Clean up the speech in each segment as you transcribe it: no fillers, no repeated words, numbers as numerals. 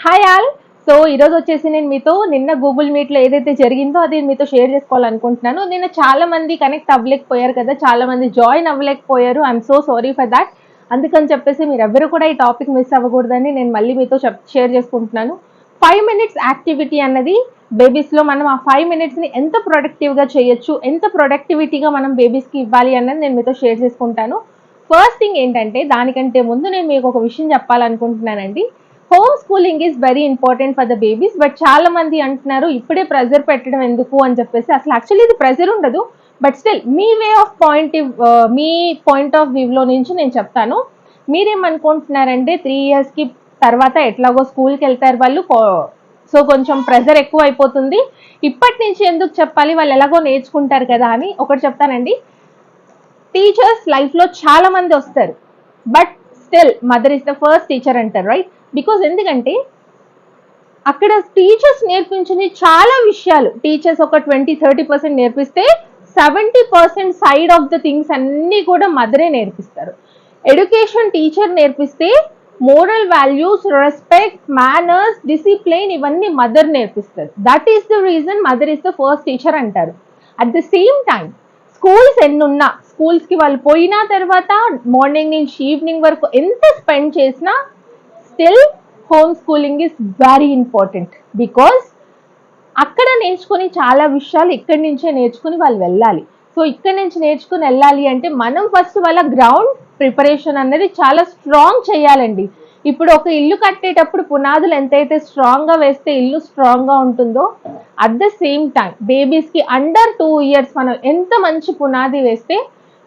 Hi all. So ఈరోజు వచ్చేసి నేను మీతో నిన్న గూగుల్ మీట్లో ఏదైతే జరిగిందో అది మీతో షేర్ చేసుకోవాలనుకుంటున్నాను. నిన్న చాలా మంది కనెక్ట్ అవ్వలేకపోయారు కదా, చాలా మంది జాయిన్ అవ్వలేకపోయారు. I'm so sorry for that. అందుకని చెప్పేసి మీరు ఎవరు కూడా ఈ టాపిక్ మిస్ అవ్వకూడదని నేను మళ్ళీ మీతో షేర్ చేసుకుంటున్నాను. 5 మినిట్స్ యాక్టివిటీ అన్నది బేబీస్లో మనం ఆ 5 మినిట్స్ని ఎంత ప్రొడక్టివ్గా చేయొచ్చు, ఎంత ప్రొడక్టివిటీగా మనం బేబీస్కి ఇవ్వాలి అన్నది నేను మీతో షేర్ చేసుకుంటాను. ఫస్ట్ థింగ్ ఏంటంటే, దానికంటే ముందు నేను మీకు ఒక విషయం చెప్పాలనుకుంటున్నానండి. Home schooling is very important for the babies. But చాలా మంది అంటున్నారు ఇప్పుడే ప్రెజర్ పెట్టడం ఎందుకు అని చెప్పేసి. అసలు యాక్చువల్లీ ఇది ప్రెజర్ ఉండదు, but still me point of వ్యూలో నుంచి నేను చెప్తాను. మీరేమనుకుంటున్నారంటే 3 ఇయర్స్కి తర్వాత ఎట్లాగో స్కూల్కి వెళ్తారు వాళ్ళు, సో కొంచెం ప్రెజర్ ఎక్కువ అయిపోతుంది, ఇప్పటి నుంచి ఎందుకు చెప్పాలి, వాళ్ళు ఎలాగో నేర్చుకుంటారు కదా అని. ఒకటి చెప్తానండి, టీచర్స్ లైఫ్లో చాలా మంది వస్తారు, but still mother is the first teacher అంటారు, రైట్? బికాజ్ ఎందుకంటే అక్కడ టీచర్స్ నేర్పించిన చాలా విషయాలు టీచర్స్ ఒక 20-30% నేర్పిస్తే 70% సైడ్ ఆఫ్ ద థింగ్స్ అన్నీ కూడా మదరే నేర్పిస్తారు. ఎడ్యుకేషన్ టీచర్ నేర్పిస్తే moral values, respect, manners, discipline ఇవన్నీ మదర్ నేర్పిస్తారు. That is the reason mother is the first teacher అంటారు. At the same time schools ఎన్నున్నా, స్కూల్స్కి వాళ్ళు పోయిన తర్వాత మార్నింగ్ నుంచి ఈవినింగ్ వరకు ఎంత స్పెండ్ చేసినా still home schooling is very important. Because అక్కడ నేర్చుకుని చాలా విషయాలు ఇక్కడి నుంచే నేర్చుకుని వాళ్ళు వెళ్ళాలి. సో ఇక్కడి నుంచి నేర్చుకుని వెళ్ళాలి అంటే మనం ఫస్ట్ వాళ్ళ గ్రౌండ్ ప్రిపరేషన్ అనేది చాలా స్ట్రాంగ్ చేయాలండి. ఇప్పుడు ఒక ఇల్లు కట్టేటప్పుడు పునాదులు ఎంతైతే స్ట్రాంగ్గా వేస్తే ఇల్లు స్ట్రాంగ్గా ఉంటుందో, అట్ ద సేమ్ టైం బేబీస్కి అండర్ 2 ఇయర్స్ మనం ఎంత మంచి పునాది వేస్తే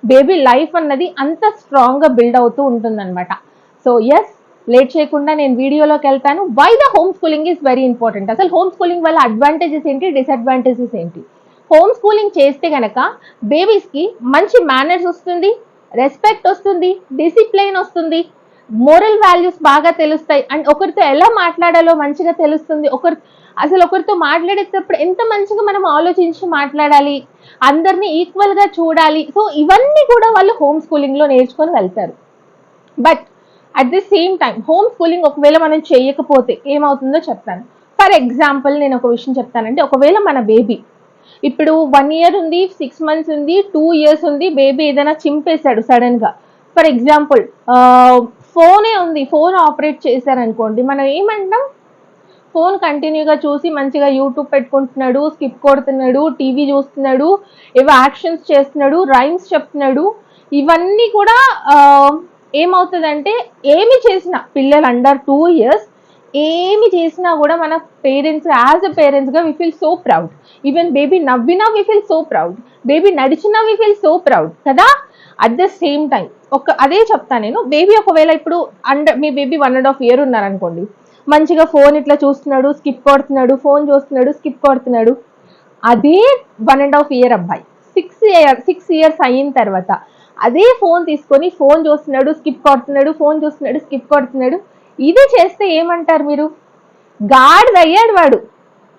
బేబీ లైఫ్ అన్నది అంత స్ట్రాంగ్గా బిల్డ్ అవుతూ ఉంటుందన్నమాట. సో ఎస్, లేట్ చేయకుండా నేను వీడియోలోకి వెళ్తాను. Why the home schooling is very important. అసలు హోమ్ స్కూలింగ్ వల్ల అడ్వాంటేజెస్ ఏంటి, డిసడ్వాంటేజెస్ ఏంటి? హోమ్ స్కూలింగ్ చేస్తే కనుక బేబీస్కి మంచి మేనర్స్ వస్తుంది, రెస్పెక్ట్ వస్తుంది, డిసిప్లైన్ వస్తుంది, మోరల్ వాల్యూస్ బాగా తెలుస్తాయి, అండ్ ఒకరితో ఎలా మాట్లాడాలో మంచిగా తెలుస్తుంది. ఒకరితో మాట్లాడేటప్పుడు ఎంత మంచిగా మనం ఆలోచించి మాట్లాడాలి, అందరినీ ఈక్వల్గా చూడాలి. సో ఇవన్నీ కూడా వాళ్ళు హోమ్ స్కూలింగ్లో నేర్చుకొని వెళ్తారు. But at the same time home schooling ఒకవేళ మనం చేయకపోతే ఏమవుతుందో చెప్తాను. ఫర్ ఎగ్జాంపుల్ నేను ఒక విషయం చెప్తానంటే, ఒకవేళ మన బేబీ ఇప్పుడు 1 ఇయర్ ఉంది, 6 మంత్స్ ఉంది, 2 ఇయర్స్ ఉంది, బేబీ ఏదైనా చింపేశాడు సడన్గా. ఫర్ ఎగ్జాంపుల్ ఫోనే ఉంది, ఫోన్ ఆపరేట్ చేశారనుకోండి, మనం ఏమంటాం? ఫోన్ కంటిన్యూగా చూసి మంచిగా యూట్యూబ్ పెట్టుకుంటున్నాడు, స్కిప్ కొడుతున్నాడు, టీవీ చూస్తున్నాడు, ఏవో యాక్షన్స్ చేస్తున్నాడు, రైమ్స్ చెప్తున్నాడు. ఇవన్నీ కూడా ఏమవుతుందంటే, ఏమి చేసినా పిల్లలు అండర్ 2 ఇయర్స్ ఏమి చేసినా కూడా మన పేరెంట్స్, యాజ్ అ పేరెంట్స్గా we feel so proud. Even baby నవ్వినా we feel so proud, baby నడిచినా వి ఫీల్ సో ప్రౌడ్ కదా. అట్ ద సేమ్ టైం అదే చెప్తాను నేను. బేబీ ఒకవేళ ఇప్పుడు మీ బేబీ 1.5 ఇయర్ ఉన్నారనుకోండి, మంచిగా ఫోన్ ఇట్లా చూస్తున్నాడు, స్కిప్ కొడుతున్నాడు, ఫోన్ చూస్తున్నాడు, స్కిప్ కొడుతున్నాడు. అదే 1.5 ఇయర్ అబ్బాయి 6 ఇయర్స్ అయిన తర్వాత అదే ఫోన్ తీసుకొని ఫోన్ చూస్తున్నాడు, స్కిప్ కొడుతున్నాడు, ఫోన్ చూస్తున్నాడు, స్కిప్ కొడుతున్నాడు. ఇది చేస్తే ఏమంటారు మీరు? గాడిదయ్యాడు వాడు.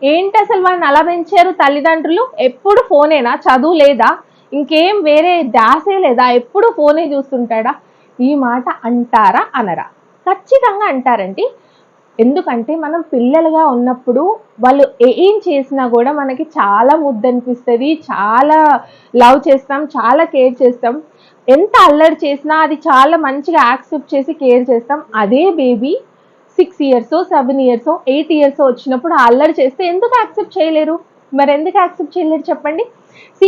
ఏంటి అసలు వాడిని అలా పెంచారు తల్లిదండ్రులు? ఎప్పుడు ఫోనేనా, చదువు లేదా, ఇంకేం వేరే ధ్యాసే లేదా, ఎప్పుడు ఫోనే చూస్తుంటాడా? ఈ మాట అంటారా అనరా? ఖచ్చితంగా అంటారండి. ఎందుకంటే మనం పిల్లలుగా ఉన్నప్పుడు వాళ్ళు ఏం చేసినా కూడా మనకి చాలా ముద్దు అనిపిస్తుంది, చాలా లవ్ చేస్తాం, చాలా కేర్ చేస్తాం. ఎంత అల్లరి చేసినా అది చాలా మంచిగా యాక్సెప్ట్ చేసి కేర్ చేస్తాం. అదే బేబీ 6 ఇయర్స్, 7 ఇయర్స్, 8 ఇయర్స్ వచ్చినప్పుడు అల్లరి చేస్తే ఎందుకు యాక్సెప్ట్ చేయలేరు? మరి ఎందుకు యాక్సెప్ట్ చేయలేరు చెప్పండి?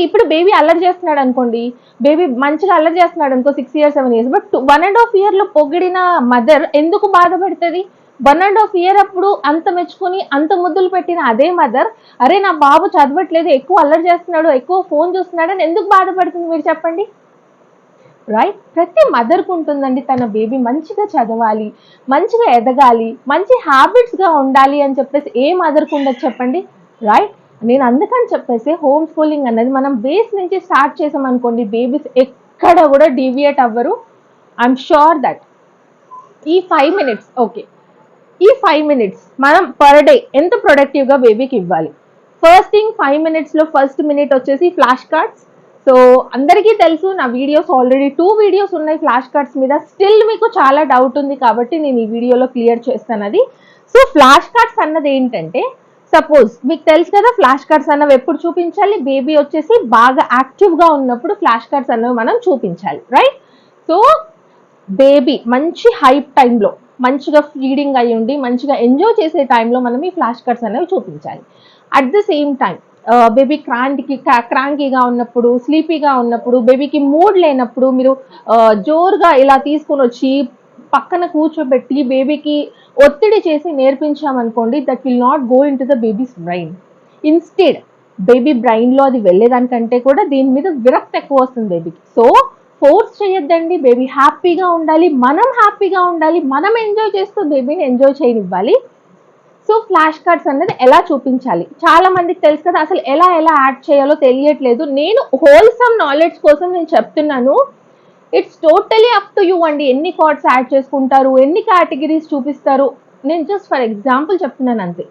ఇప్పుడు బేబీ అల్లరి చేస్తున్నాడు అనుకోండి, బేబీ మంచిగా అల్లరి చేస్తున్నాడు అనుకో 6 ఇయర్స్, 7 ఇయర్స్, బట్ 1.5 ఇయర్లో పొగిడిన మదర్ ఎందుకు బాధపడుతుంది? 1.5 ఇయర్ అప్పుడు అంత మెచ్చుకొని అంత ముద్దులు పెట్టిన అదే మదర్, అరే నా బాబు చదవట్లేదు, ఎక్కువ అల్లరి చేస్తున్నాడు, ఎక్కువ ఫోన్ చూస్తున్నాడు అని ఎందుకు బాధపడుతుంది మీరు చెప్పండి? రైట్? ప్రతి మదర్కు ఉంటుందండి, తన బేబీ మంచిగా చదవాలి, మంచిగా ఎదగాలి, మంచి హ్యాబిట్స్గా ఉండాలి అని చెప్పేసి ఏ మదర్కు ఉండదు చెప్పండి? రైట్? నేను అందుకని చెప్పేసి హోమ్ స్కూలింగ్ అన్నది మనం బేస్ నుంచి స్టార్ట్ చేసామనుకోండి, బేబీస్ ఎక్కడ కూడా డీవియేట్ అవ్వరు. I'm sure that. ఈ 5 మినిట్స్ ఓకే, ఈ 5 మినిట్స్ మనం పర్ డే ఎంత ప్రొడక్టివ్గా బేబీకి ఇవ్వాలి? ఫస్ట్ థింగ్, 5 మినిట్స్లో ఫస్ట్ మినిట్ వచ్చేసి ఫ్లాష్ కార్డ్స్, సో అందరికీ తెలుసు నా వీడియోస్ ఆల్రెడీ 2 వీడియోస్ ఉన్నాయి ఫ్లాష్ కార్డ్స్ మీద. స్టిల్ మీకు చాలా డౌట్ ఉంది కాబట్టి నేను ఈ వీడియోలో క్లియర్ చేస్తాను అది. సో ఫ్లాష్ కార్డ్స్ అన్నది ఏంటంటే, సపోజ్ మీకు తెలుసు కదా ఫ్లాష్ కార్డ్స్ అన్నవి ఎప్పుడు చూపించాలి, బేబీ వచ్చేసి బాగా యాక్టివ్గా ఉన్నప్పుడు ఫ్లాష్ కార్డ్స్ అన్నవి మనం చూపించాలి, రైట్? సో బేబీ మంచి హైప్ టైంలో మంచిగా ఫీడింగ్ అయ్యి ఉండి మంచిగా ఎంజాయ్ చేసే టైంలో మనం ఈ ఫ్లాష్ కార్డ్స్ అనేవి చూపించాలి. At the same time baby క్రాంకీగా ఉన్నప్పుడు, స్లీపీగా ఉన్నప్పుడు, బేబీకి మూడ్ లేనప్పుడు మీరు జోరుగా ఇలా తీసుకొని వచ్చి పక్కన కూర్చోబెట్టి బేబీకి ఒత్తిడి చేసి నేర్పించామనుకోండి, that will not go in to the baby's brain. Instead baby బ్రెయిన్లో అది వెళ్ళేదానికంటే కూడా దీని మీద విరక్తి ఎక్కువ వస్తుంది బేబీకి. సో ఫోర్స్ చేయొద్దండి, బేబీ హ్యాపీగా ఉండాలి, మనం హ్యాపీగా ఉండాలి, మనం ఎంజాయ్ చేస్తూ బేబీని ఎంజాయ్ చేయనివ్వాలి. సో ఫ్లాష్ కార్డ్స్ అనేది ఎలా చూపించాలి, చాలా మందికి తెలుసు కదా, అసలు ఎలా యాడ్ చేయాలో తెలియట్లేదు. నేను హోల్సమ్ నాలెడ్జ్ కోసం నేను చెప్తున్నాను. It's totally up to you అండి, ఎన్ని కార్డ్స్ యాడ్ చేసుకుంటారు, ఎన్ని కేటగిరీస్ చూపిస్తారు. నేను జస్ట్ ఫర్ ఎగ్జాంపుల్ చెప్తున్నాను అంతే.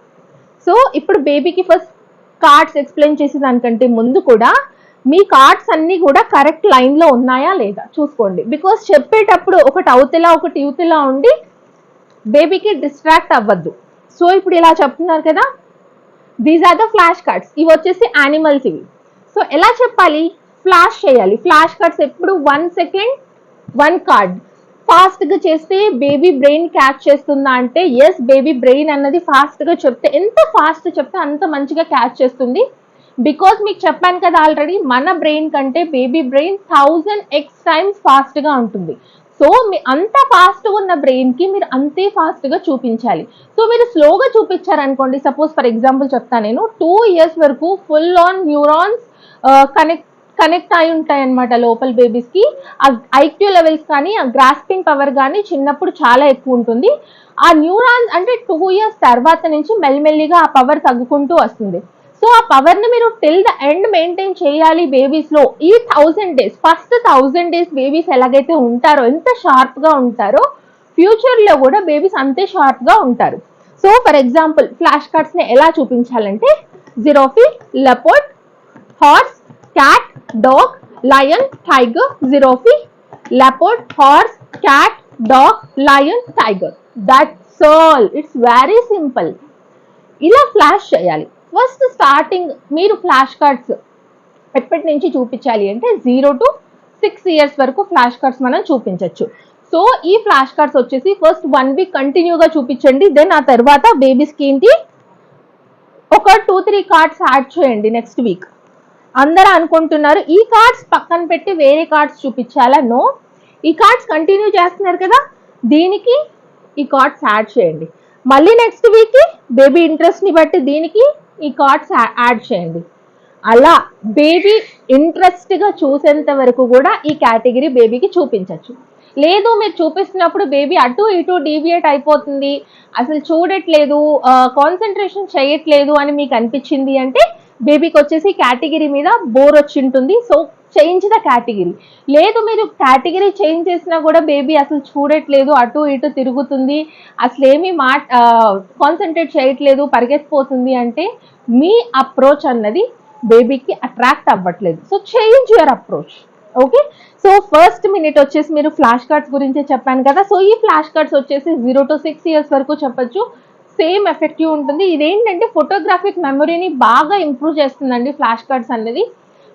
సో ఇప్పుడు బేబీకి ఫస్ట్ కార్డ్స్ ఎక్స్ప్లెయిన్ చేసే దానికంటే ముందు కూడా మీ కార్డ్స్ అన్నీ కూడా కరెక్ట్ లైన్లో ఉన్నాయా లేదా చూసుకోండి. బికాస్ చెప్పేటప్పుడు ఒకటి అవుతలా ఒకటి ఇవతలా ఉండి బేబీకి డిస్ట్రాక్ట్ అవ్వద్దు. సో ఇప్పుడు ఇలా చెప్తున్నారు కదా, these are the flash cards, ఇవి వచ్చేసి యానిమల్స్ ఇవి. సో ఎలా చెప్పాలి, ఫ్లాష్ చేయాలి. ఫ్లాష్ కార్డ్స్ ఎప్పుడు 1 సెకండ్ 1 కార్డ్. ఫాస్ట్గా చేస్తే బేబీ బ్రెయిన్ క్యాచ్ చేస్తుందా అంటే ఎస్, బేబీ బ్రెయిన్ అన్నది ఫాస్ట్గా చెప్తే, ఎంత ఫాస్ట్ చెప్తే అంత మంచిగా క్యాచ్ చేస్తుంది. బికాజ్ మీకు చెప్పాను కదా ఆల్రెడీ, మన బ్రెయిన్ కంటే బేబీ బ్రెయిన్ 1000x టైమ్స్ ఫాస్ట్గా ఉంటుంది. సో అంత ఫాస్ట్గా ఉన్న బ్రెయిన్కి మీరు అంతే ఫాస్ట్గా చూపించాలి. సో మీరు స్లోగా చూపించారనుకోండి, సపోజ్ ఫర్ ఎగ్జాంపుల్ చెప్తాను నేను, 2 years వరకు ఫుల్ ఆన్ న్యూరాన్స్ కనెక్ట్ అయి ఉంటాయి అనమాట లోపల బేబీస్కి. ఆ ఐక్యూ లెవెల్స్ కానీ ఆ గ్రాస్పింగ్ పవర్ కానీ చిన్నప్పుడు చాలా ఎక్కువ ఉంటుంది. ఆ న్యూరాన్స్ అంటే 2 years తర్వాత నుంచి మెల్లిమెల్లిగా ఆ పవర్ తగ్గుకుంటూ వస్తుంది. సో ఆ పవర్ని మీరు టిల్ ద ఎండ్ మెయింటైన్ చేయాలి బేబీస్లో. ఈ 1000 days, ఫస్ట్ 1000 days బేబీస్ ఎలాగైతే ఉంటారో, ఎంత షార్ప్గా ఉంటారో, ఫ్యూచర్లో కూడా బేబీస్ అంతే షార్ప్గా ఉంటారు. సో ఫర్ ఎగ్జాంపుల్ ఫ్లాష్ కార్డ్స్ని ఎలా చూపించాలంటే, giraffe, leopard, horse, cat, dog, lion, tiger, giraffe, leopard, horse, cat, dog, lion, tiger. That's all. It's very simple. ఇలా ఫ్లాష్ చేయాలి. ఫస్ట్ స్టార్టింగ్ మీరు ఫ్లాష్ కార్డ్స్ ఎప్పటి నుంచి చూపించాలి అంటే 0 to 6 years వరకు ఫ్లాష్ కార్డ్స్ మనం చూపించవచ్చు. సో ఈ ఫ్లాష్ కార్డ్స్ వచ్చేసి ఫస్ట్ 1 week కంటిన్యూగా చూపించండి. దెన్ ఆ తర్వాత బేబీస్కి ఏంటి ఒక 2-3 కార్డ్స్ యాడ్ చేయండి నెక్స్ట్ వీక్. అందరూ అనుకుంటున్నారు ఈ కార్డ్స్ పక్కన పెట్టి వేరే కార్డ్స్ చూపించాలా? నో, ఈ కార్డ్స్ కంటిన్యూ చేస్తున్నారు కదా, దీనికి ఈ కార్డ్స్ యాడ్ చేయండి. మళ్ళీ నెక్స్ట్ వీక్కి బేబీ ఇంట్రెస్ట్ని బట్టి దీనికి ఈ కార్డ్స్ యాడ్ చేయండి. అలా బేబీ ఇంట్రెస్ట్గా చూసేంత వరకు కూడా ఈ కేటగిరీ బేబీకి చూపించవచ్చు. లేదు మీరు చూపిస్తున్నప్పుడు బేబీ అటు ఇటు డీవియేట్ అయిపోతుంది, అసలు చూడట్లేదు, కాన్సన్ట్రేషన్ చేయట్లేదు అని మీకు అనిపించింది అంటే బేబీకి వచ్చేసి కేటగిరీ మీద బోర్ వచ్చి ఉంటుంది. So change the category. లేదు మీరు కేటగిరీ చేంజ్ చేసినా కూడా బేబీ అసలు చూడట్లేదు, అటు ఇటు తిరుగుతుంది, అసలు ఏమీ కాన్సన్ట్రేట్ చేయట్లేదు, పరిగెత్తిపోతుంది అంటే మీ అప్రోచ్ అన్నది బేబీకి అట్రాక్ట్ అవ్వట్లేదు. So change your approach. Okay, so first minute వచ్చేసి మీరు ఫ్లాష్ కార్డ్స్ గురించి చెప్పాను కదా. సో ఈ ఫ్లాష్ కార్డ్స్ వచ్చేసి 0 to 6 years వరకు చెప్పచ్చు. సేమ్ ఎఫెక్టివ్ ఉంటుంది. ఇదేంటంటే ఫోటోగ్రాఫిక్ మెమరీని బాగా ఇంప్రూవ్ చేస్తుందండి ఫ్లాష్ కార్డ్స్ అన్నది.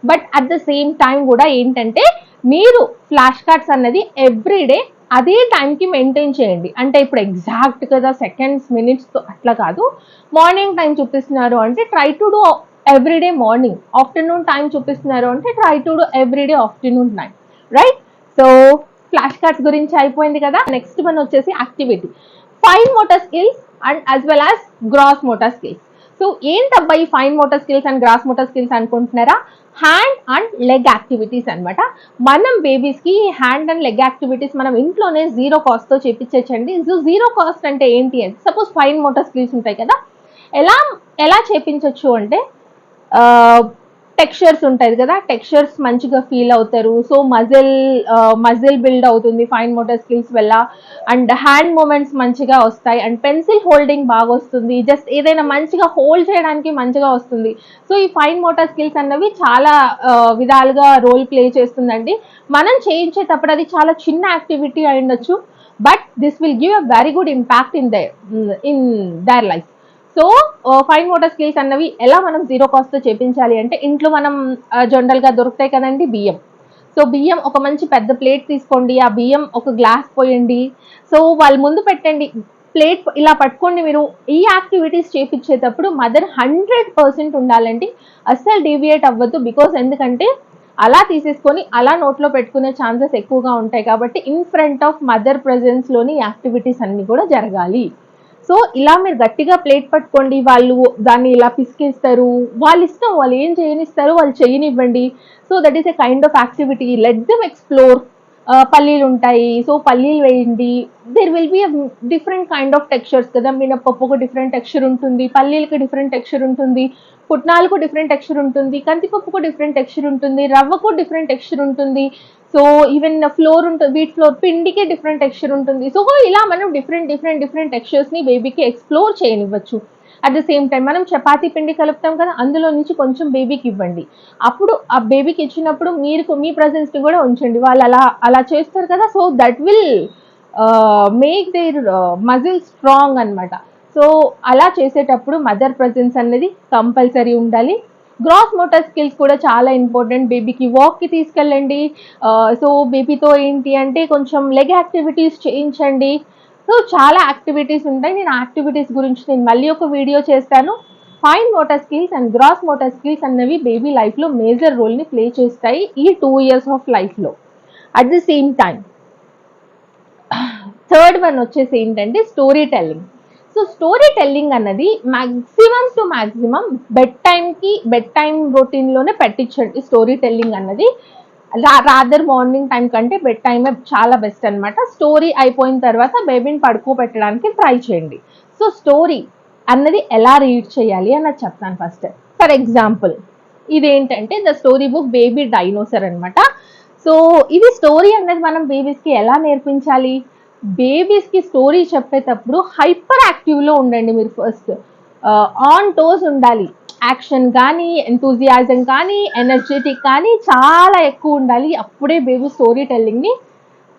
But at the same time కూడా ఏంటంటే మీరు ఫ్లాష్ కార్డ్స్ అన్నది ఎవ్రీడే అదే టైంకి మెయింటైన్ చేయండి. అంటే ఇప్పుడు ఎగ్జాక్ట్ కదా సెకండ్స్ మినిట్స్తో అట్లా కాదు. మార్నింగ్ టైం చూపిస్తున్నారు అంటే try to do everyday morning. Afternoon time చూపిస్తున్నారు అంటే try to do everyday afternoon time, right? So flash cards గురించి అయిపోయింది కదా. నెక్స్ట్ వన్ వచ్చేసి activity, fine motor skills and as well as gross motor skills. So ఏంటబ్బా ఈ fine motor skills and gross motor skills అనుకుంటున్నారా? Hand and leg activities అనమాట. మనం బేబీస్కి హ్యాండ్ అండ్ లెగ్ యాక్టివిటీస్ మనం ఇంట్లోనే 0 కాస్ట్తో చేపించండి. సో 0 కాస్ట్ అంటే ఏంటి అంటే, సపోజ్ ఫైన్ మోటార్ స్కిల్స్ ఉంటాయి కదా, ఎలా చేపించవచ్చు అంటే టెక్స్చర్స్ ఉంటుంది కదా, టెక్స్చర్స్ మంచిగా ఫీల్ అవుతారు. సో మజిల్ బిల్డ్ అవుతుంది ఫైన్ మోటార్ స్కిల్స్ వల్ల. అండ్ హ్యాండ్ మూమెంట్స్ మంచిగా వస్తాయి, అండ్ పెన్సిల్ హోల్డింగ్ బాగా వస్తుంది, జస్ట్ ఏదైనా మంచిగా హోల్డ్ చేయడానికి మంచిగా వస్తుంది. సో ఈ ఫైన్ మోటార్ స్కిల్స్ అన్నవి చాలా విధాలుగా రోల్ ప్లే చేస్తుందండి. మనం చేయించేటప్పుడు అది చాలా చిన్న యాక్టివిటీ అయి ఉండొచ్చు, but this will give a very good impact in their life. So fine motor skills అన్నవి ఎలా మనం జీరో కాస్ట్తో చేపించాలి అంటే, ఇంట్లో మనం జనరల్గా దొరుకుతాయి కదండి బియ్యం. సో బియ్యం ఒక మంచి పెద్ద ప్లేట్ తీసుకోండి, ఆ బియ్యం ఒక గ్లాస్ పోయండి. సో వాళ్ళ ముందు పెట్టండి, ప్లేట్ ఇలా పట్టుకోండి. మీరు ఈ యాక్టివిటీస్ చేపించేటప్పుడు మదర్ 100% ఉండాలండి, అస్సలు డీవియేట్ అవ్వద్దు. బికాస్ ఎందుకంటే అలా తీసేసుకొని అలా నోట్లో పెట్టుకునే ఛాన్సెస్ ఎక్కువగా ఉంటాయి. కాబట్టి ఇన్ ఫ్రంట్ ఆఫ్ మదర్ ప్రెజెన్స్లోని యాక్టివిటీస్ అన్నీ కూడా జరగాలి. సో ఇలా మీరు గట్టిగా ప్లేట్ పట్టుకోండి, వాళ్ళు దాన్ని ఇలా పిసికేస్తారు, వాళ్ళ ఇష్టం, వాళ్ళు ఏం చేయనిస్తారు వాళ్ళు చేయనివ్వండి. So that is a kind of activity, let them explore. పల్లీలు ఉంటాయి, సో పల్లీలు వేయండి. There will be different kind of textures కదా, మినపప్పుకు డిఫరెంట్ టెక్స్చర్ ఉంటుంది, పల్లీలకు డిఫరెంట్ టెక్స్చర్ ఉంటుంది, పుట్నాలకు డిఫరెంట్ టెక్స్చర్ ఉంటుంది, కందిపప్పుకు డిఫరెంట్ టెక్స్చర్ ఉంటుంది, రవ్వకు డిఫరెంట్ టెక్స్చర్ ఉంటుంది. సో ఈవెన్ ఫ్లోర్ ఉంటుంది, వీట్ ఫ్లోర్ పిండికి డిఫరెంట్ టెక్స్చర్ ఉంటుంది. సో ఇలా మనం డిఫరెంట్ టెక్స్చర్స్ని బేబీకి ఎక్స్ప్లోర్ చేయనివ్వచ్చు. అట్ ద సేమ్ టైం మనం చపాతీ పిండి కలుపుతాం కదా, అందులో నుంచి కొంచెం బేబీకి ఇవ్వండి. అప్పుడు ఆ బేబీకి ఇచ్చినప్పుడు మీరు మీ ప్రజెన్స్ని కూడా ఉంచండి. వాళ్ళు అలా చేస్తారు కదా, so that will make their muscle strong అనమాట. సో అలా చేసేటప్పుడు మదర్ ప్రజెన్స్ అనేది కంపల్సరీ ఉండాలి. గ్రాస్ మోటార్ స్కిల్స్ కూడా చాలా ఇంపార్టెంట్. బేబీకి వాక్కి తీసుకెళ్ళండి. సో బేబీతో ఏంటి అంటే కొంచెం లెగ్ యాక్టివిటీస్ చేయించండి. సో చాలా యాక్టివిటీస్ ఉంటాయి, నేను యాక్టివిటీస్ గురించి నేను మళ్ళీ ఒక వీడియో చేస్తాను. Fine motor skills and gross motor skills అన్నవి బేబీ లైఫ్లో మేజర్ రోల్ని ప్లే చేస్తాయి ఈ 2 years ఆఫ్ లైఫ్లో. At the same time third one వచ్చేసి ఏంటంటే story telling. So story telling అన్నది మ్యాక్సిమం బెడ్ టైం రొటీన్లోనే పెట్టించండి. స్టోరీ టెల్లింగ్ అన్నది రాదర్ మార్నింగ్ టైం కంటే బెడ్ టైమే చాలా బెస్ట్ అనమాట. స్టోరీ అయిపోయిన తర్వాత బేబీని పడుకోబెట్టడానికి ట్రై చేయండి. సో స్టోరీ అన్నది ఎలా రీడ్ చేయాలి అన్నది చెప్తాను ఫస్ట్. ఫర్ ఎగ్జాంపుల్ ఇదేంటంటే the story book baby dinosaur అనమాట. సో ఇది స్టోరీ అన్నది మనం బేబీస్కి ఎలా నేర్పించాలి? బేబీస్కి స్టోరీ చెప్పేటప్పుడు హైపర్ యాక్టివ్లో ఉండండి మీరు. ఫస్ట్ ఆన్ టోస్ ఉండాలి, యాక్షన్ కానీ ఎంతూజియాజం కానీ ఎనర్జెటిక్ కానీ చాలా ఎక్కువ ఉండాలి. అప్పుడే బేబీ స్టోరీ టెల్లింగ్ని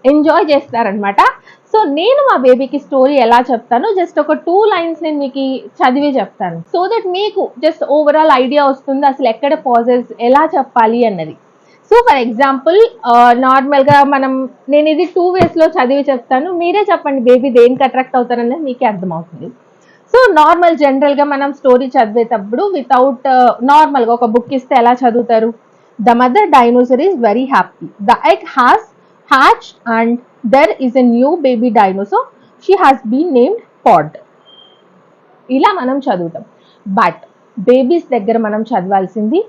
ఎంజాయ్ చేస్తారనమాట. సో నేను మా బేబీకి స్టోరీ ఎలా చెప్తాను, జస్ట్ ఒక 2 lines నేను మీకు చదివి చెప్తాను. సో దట్ మీకు జస్ట్ ఓవరాల్ ఐడియా వస్తుంది అసలు ఎక్కడ పాజెస్ ఎలా చెప్పాలి అన్నది. సో ఫర్ ఎగ్జాంపుల్ నార్మల్గా నేను ఇది 2 waysలో చదివి చెప్తాను, మీరే చెప్పండి బేబీ దేనికి అట్రాక్ట్ అవుతారనేది మీకే అర్థమవుతుంది. సో నార్మల్ జనరల్గా మనం స్టోరీ చదివేటప్పుడు వితౌట్ నార్మల్గా ఒక బుక్ ఇస్తే ఎలా చదువుతారు? The mother dinosaur is very happy, the egg has hatched and there is a new baby dinosaur, she has been named Pod. ఇలా మనం చదువుతాం. బట్ బేబీస్ దగ్గర మనం చదవాల్సింది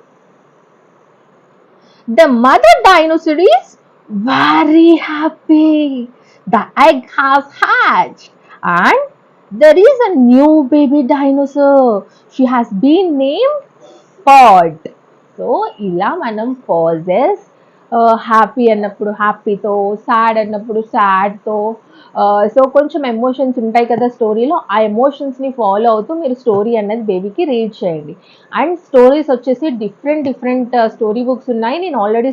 the mother dinosaur is very happy, the egg has hatched and there is a new baby dinosaur, she has been named Pod. So ila manam pauses, happy అన్నప్పుడు హ్యాపీతో, sad అన్నప్పుడు సాడ్తో. So కొంచెం emotions ఉంటాయి కదా స్టోరీలో, ఆ ఎమోషన్స్ని ఫాలో అవుతూ మీరు స్టోరీ అన్నది బేబీకి రీడ్ చేయండి. అండ్ స్టోరీస్ వచ్చేసి డిఫరెంట్ స్టోరీ బుక్స్ ఉన్నాయి. నేను ఆల్రెడీ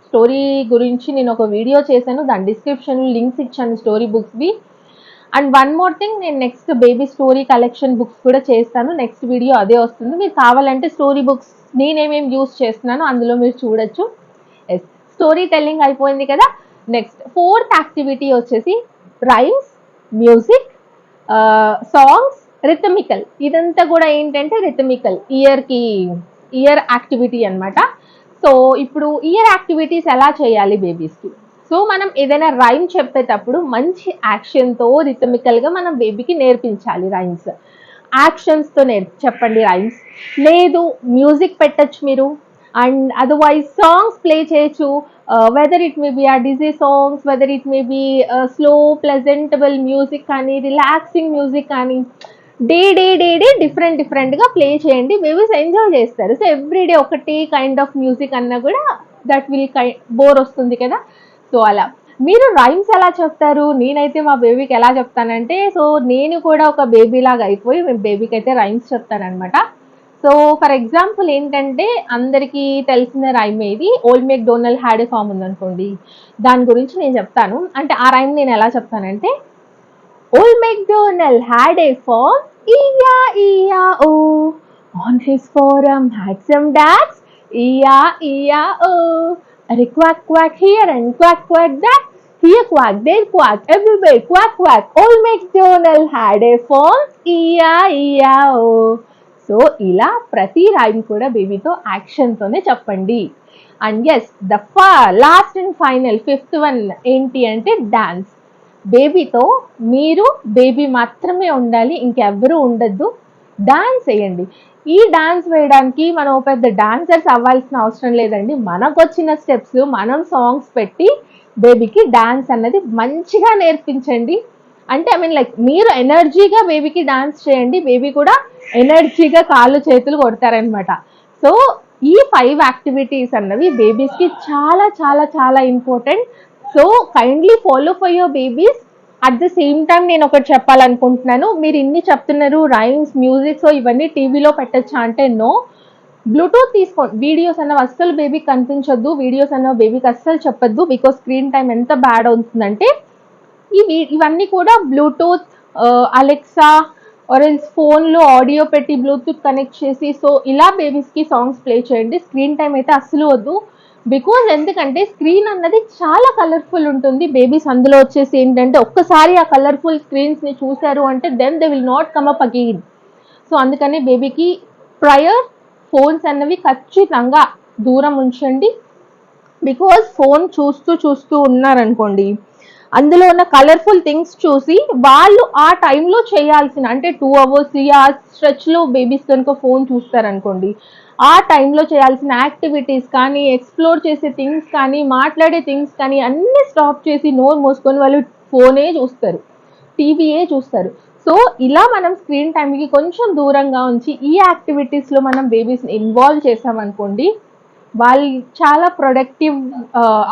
స్టోరీ గురించి నేను ఒక వీడియో చేశాను, దాని డిస్క్రిప్షన్లో లింక్స్ ఇచ్చాను స్టోరీ బుక్స్వి. అండ్ వన్ మోర్ థింగ్, నేను next baby story collection books కూడా చేస్తాను, నెక్స్ట్ వీడియో అదే వస్తుంది. మీరు కావాలంటే స్టోరీ బుక్స్ నేనేమేమి యూస్ చేస్తున్నానో అందులో మీరు చూడొచ్చు. స్టోరీ టెల్లింగ్ అయిపోయింది కదా. నెక్స్ట్ 4th యాక్టివిటీ వచ్చేసి రైమ్స్, మ్యూజిక్, సాంగ్స్, రిథమికల్. ఇదంతా కూడా ఏంటంటే రిథమికల్ ఇయర్ యాక్టివిటీ అనమాట. సో ఇప్పుడు ఇయర్ యాక్టివిటీస్ ఎలా చేయాలి బేబీస్కి? సో మనం ఏదైనా రైమ్ చెప్పేటప్పుడు మంచి యాక్షన్తో రిథమికల్గా మనం బేబీకి నేర్పించాలి. రైమ్స్ యాక్షన్స్తో చెప్పండి రైమ్స్. లేదు మ్యూజిక్ పెట్టచ్చు మీరు, అండ్ అదర్వైజ్ సాంగ్స్ ప్లే చేయొచ్చు. Whether it may be a DJ songs, whether it may be slow pleasantable music కానీ రిలాక్సింగ్ మ్యూజిక్ కానీ డే డిఫరెంట్గా ప్లే చేయండి, బేబీస్ ఎంజాయ్ చేస్తారు. సో ఎవ్రీడే ఒకటి కైండ్ ఆఫ్ మ్యూజిక్ అన్నా కూడా దట్ విల్ బోర్ వస్తుంది కదా. సో అలా మీరు రైమ్స్ ఎలా చెప్తారు? నేనైతే మా బేబీకి ఎలా చెప్తానంటే, సో నేను కూడా ఒక బేబీ లాగా అయిపోయి బేబీకి అయితే రైమ్స్ చెప్తానమాట. సో ఫర్ ఎగ్జాంపుల్ ఏంటంటే, అందరికీ తెలిసిన రైమ్ ఏది, old MacDonald had a farm ఉందనుకోండి, దాని గురించి నేను చెప్తాను. అంటే ఆ రైమ్ నేను ఎలా చెప్తానంటే, Old MacDonald had a farm, E-I-E-I-O. On his farm had some ducks, E-I-E-I-O. A quack quack here and quack quack that. Here quack, there quack, everywhere quack quack. Old MacDonald had a farm, E-I-E-I-O. So ఇలా ప్రతి rhyme కూడా బేబీతో యాక్షన్తోనే చెప్పండి. And as the last and final fifth one ఏంటి అంటే dance. బేబీతో మీరు baby మాత్రమే ఉండాలి, ఇంకెవ్వరూ ఉండద్దు. డాన్స్ వేయండి. ఈ డాన్స్ వేయడానికి మనం పెద్ద డాన్సర్స్ అవ్వాల్సిన అవసరం లేదండి. మనకు వచ్చిన స్టెప్స్ మనం సాంగ్స్ పెట్టి బేబీకి డాన్స్ అన్నది మంచిగా నేర్పించండి. అంటే ఐ మీన్ లైక్ మీరు ఎనర్జీగా బేబీకి డాన్స్ చేయండి, బేబీ కూడా ఎనర్జీగా కాళ్ళు చేతులు కొడతారనమాట. సో ఈ 5 యాక్టివిటీస్ అన్నవి బేబీస్కి చాలా చాలా చాలా important. So kindly follow for your babies. At the same time నేను ఒకటి చెప్పాలనుకుంటున్నాను, మీరు ఇన్ని చెప్తున్నారు రైమ్స్, మ్యూజిక్, సో ఇవన్నీ టీవీలో పెట్టచ్చా అంటే నో. బ్లూటూత్ తీసుకోండి. వీడియోస్ అన్నవి అస్సలు బేబీకి కనిపించొద్దు, వీడియోస్ అన్నవి బేబీకి అస్సలు చెప్పొద్దు. బికాస్ స్క్రీన్ టైం ఎంత బ్యాడ్ అవుతుందంటే, ఇవన్నీ కూడా బ్లూటూత్, అలెక్సా ఆరెల్స్ ఫోన్లో ఆడియో పెట్టి బ్లూటూత్ కనెక్ట్ చేసి సో ఇలా బేబీస్కి సాంగ్స్ ప్లే చేయండి. స్క్రీన్ టైం అయితే అస్సలు వద్దు. బికాజ్ ఎందుకంటే స్క్రీన్ అన్నది చాలా కలర్ఫుల్ ఉంటుంది. బేబీస్ అందులో వచ్చేసి ఏంటంటే ఒక్కసారి ఆ కలర్ఫుల్ స్క్రీన్స్ని చూశారు అంటే then they will not come up again. So అందుకని బేబీకి ప్రయర్ ఫోన్స్ అన్నవి ఖచ్చితంగా దూరం ఉంచండి. బికాజ్ ఫోన్ చూస్తూ ఉన్నారనుకోండి, అందులో ఉన్న కలర్ఫుల్ థింగ్స్ చూసి వాళ్ళు ఆ టైంలో చేయాల్సిన అంటే 2 hours 3 hours స్ట్రెచ్లో బేబీస్ కనుక ఫోన్ చూస్తారనుకోండి, ఆ టైంలో చేయాల్సిన యాక్టివిటీస్ కానీ, ఎక్స్ప్లోర్ చేసే థింగ్స్ కానీ, మాట్లాడే థింగ్స్ కానీ అన్నీ స్టాప్ చేసి నోరు మూసుకొని వాళ్ళు ఫోనే చూస్తారు, టీవీయే చూస్తారు. సో ఇలా మనం స్క్రీన్ టైంకి కొంచెం దూరంగా ఉంచి ఈ యాక్టివిటీస్లో మనం బేబీస్ని ఇన్వాల్వ్ చేసామనుకోండి, వాళ్ళు చాలా ప్రొడక్టివ్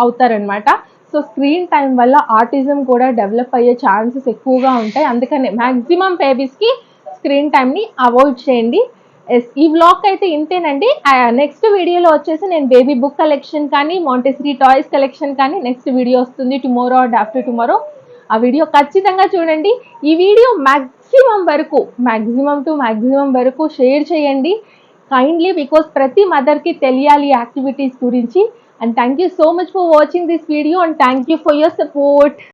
అవుతారనమాట. సో స్క్రీన్ టైం వల్ల ఆటిజం కూడా డెవలప్ అయ్యే ఛాన్సెస్ ఎక్కువగా ఉంటాయి. అందుకని మ్యాక్సిమం బేబీస్కి స్క్రీన్ టైంని అవాయిడ్ చేయండి. ఈ వ్లాగ్ అయితే ఇంతేనండి. నెక్స్ట్ వీడియోలో వచ్చేసి నేను బేబీ బుక్ కలెక్షన్ కానీ, మాంటెసరీ టాయ్స్ కలెక్షన్ కానీ నెక్స్ట్ వీడియో వస్తుంది టుమారో అండ్ ఆఫ్టర్ టుమారో. ఆ వీడియో ఖచ్చితంగా చూడండి. ఈ వీడియో మ్యాక్సిమం టు మ్యాక్సిమం వరకు షేర్ చేయండి కైండ్లీ, బికాస్ ప్రతి మదర్కి తెలియాలి యాక్టివిటీస్ గురించి. And thank you so much for watching this video and thank you for your support.